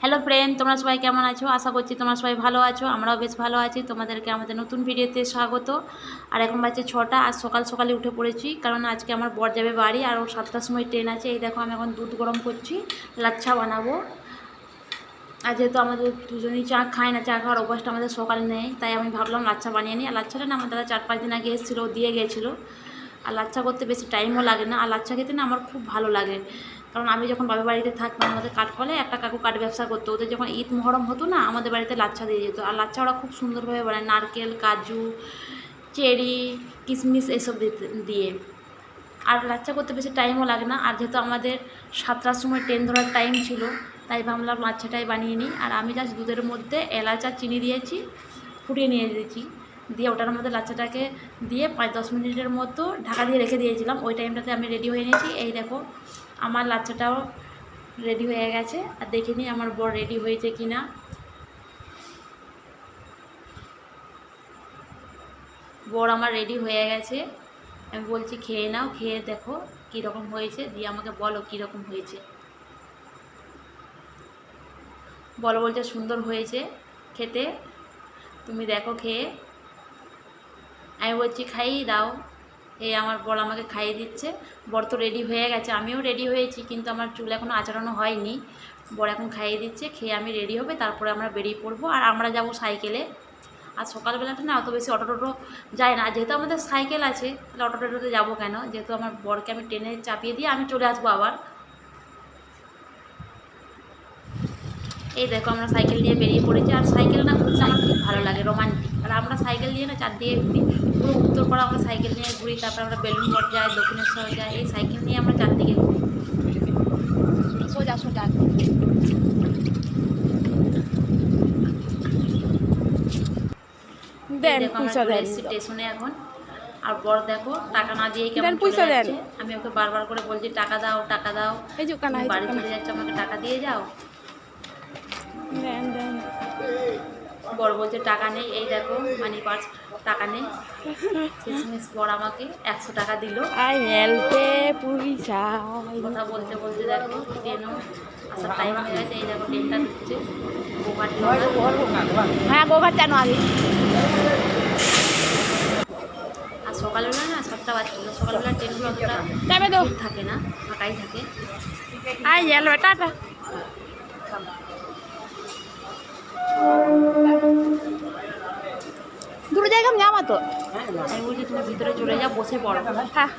Hello friend, তোমরা সবাই কেমন আছো? আশা করছি তোমরা সবাই ভালো আছো। আমরাও বেশ ভালো আছি। তোমাদেরকে আমাদের নতুন ভিডিওতে স্বাগত। আর এখন বাজে 6টা। আজ সকাল সকালে উঠে পড়েছি, কারণ আজকে আমার বর যাবে বাড়ি আর ওর 7টার সময় ট্রেন আছে। এই দেখো, আমি এখন দুধ গরম করছি, লাচ্ছা বানাবো। আর যেহেতু আমাদের দুজনেই চা খায় না, চা খাওয়ার অভ্যাসটা আমাদের সকালে নেই, তাই আমি ভাবলাম লাচ্ছা বানিয়ে নিই। আর লাচ্ছাটা না, আমার দাদা 4-5 দিন আগে এসেছিলো, দিয়ে গিয়েছিলো। আর লাচ্ছা করতে বেশি টাইমও লাগে না। আর লাচ্ছা খেতে না আমার খুব ভালো লাগে, কারণ আমি যখন বাবার বাড়িতে থাকতাম, আমাদের কাঠকলে একটা কাকু কাঠ ব্যবসা করতো। ওদের যখন ঈদ মহরম হতো না, আমাদের বাড়িতে লাচ্ছা দিয়ে যেত। আর লাচ্ছা ওরা খুব সুন্দরভাবে বানায়, নারকেল, কাজু, চেরি, কিশমিশ এসব দিয়ে। আর লাচ্ছা করতে বেশি টাইমও লাগে না। আর যেহেতু আমাদের 7টার সময় ট্রেন ধরার টাইম ছিল, তাই ভাবলাম লাচ্ছাটাই বানিয়ে নিই। আর আমি জাস্ট দুধের মধ্যে এলাচ আর চিনি দিয়েছি, ফুটিয়ে নিয়ে দিয়েছি। দিয়ে ওটার মধ্যে লাচ্ছাটাকে দিয়ে 5-10 মিনিটের মতো ঢাকা দিয়ে রেখে দিয়েছিলাম। ওই টাইমটাতে আমি রেডি হয়ে নিয়েছি। এই দেখো, আমার লাচ্ছাটাও রেডি হয়ে গেছে। আর দেখে নিই আমার বর রেডি হয়েছে কি না। বর আমার রেডি হয়ে গেছে। আমি বলছি খেয়ে নাও, খেয়ে দেখো কীরকম হয়েছে, দিয়ে আমাকে বলো কীরকম হয়েছে। বলো, বলছে সুন্দর হয়েছে খেতে, তুমি দেখো খেয়ে। আমি বলছি খাইয়ে দাও। এই আমার বর আমাকে খাইয়ে দিচ্ছে। বর তো রেডি হয়ে গেছে, আমিও রেডি হয়েছি, কিন্তু আমার চুল এখনও আঁচড়ানো হয়নি। বর এখন খাইয়ে দিচ্ছে, খেয়ে আমি রেডি হবে, তারপরে আমরা বেরিয়ে পড়বো। আর আমরা যাব সাইকেলে। আর সকালবেলাটা না অত বেশি অটো টোটো যায় না, যেহেতু আমাদের সাইকেল আছে, তাহলে অটো টোটোতে যাবো কেন? যেহেতু আমার বরকে আমি ট্রেনে চাপিয়ে দিয়ে আমি চলে আসবো আবার। এই দেখো, আমরা সাইকেল নিয়ে বেরিয়ে পড়েছি। আর সাইকেল না ঘুরতে আমার খুব ভালো লাগে, রোমান্টিক। আর আমরা সাইকেল নিয়ে না চারদিকে ঘুরি, পুরো উত্তরপাড়া আমরা সাইকেল নিয়ে ঘুরি, তারপরে আমরা বেলুড়মঠ যাই, দক্ষিণেশ্বর যাই। এই সাইকেল নিয়ে আমরা চারদিকে ঘুরি। সোজা সোজা দেখো, আমরা চলে এসেছি স্টেশনে এখন। আর বর দেখো টাকা না দিয়ে কেমন চলে যাচ্ছে। আমি ওকে বারবার করে বলছি টাকা দাও, টাকা দাও। বাড়ি চলে যাচ্ছে, আমাকে টাকা দিয়ে যাও। বর বলছে টাকা নেই। এই দেখো, মানি পার্স, টাকা নেই। শেষমেশ বর আমাকে 100 টাকা দিল। কথা বলতে বলতে দেখো ট্রেনও আসার টাইম হয়ে গেছে। এই দেখো ট্রেনটা ঢুকছে, হ্যাঁ গোঘাট জানো আগে। আর সকালবেলা না 7টা বাজছিল, সকালবেলা ট্রেনগুলো অতটা ভিড় থাকে না, ফাঁকাই থাকে। টাটা। দূরে জায়গা আমি যাবো তো। আমি বলছি তুমি ভিতরে চলে যাও, বসে পড়ো। হ্যাঁ,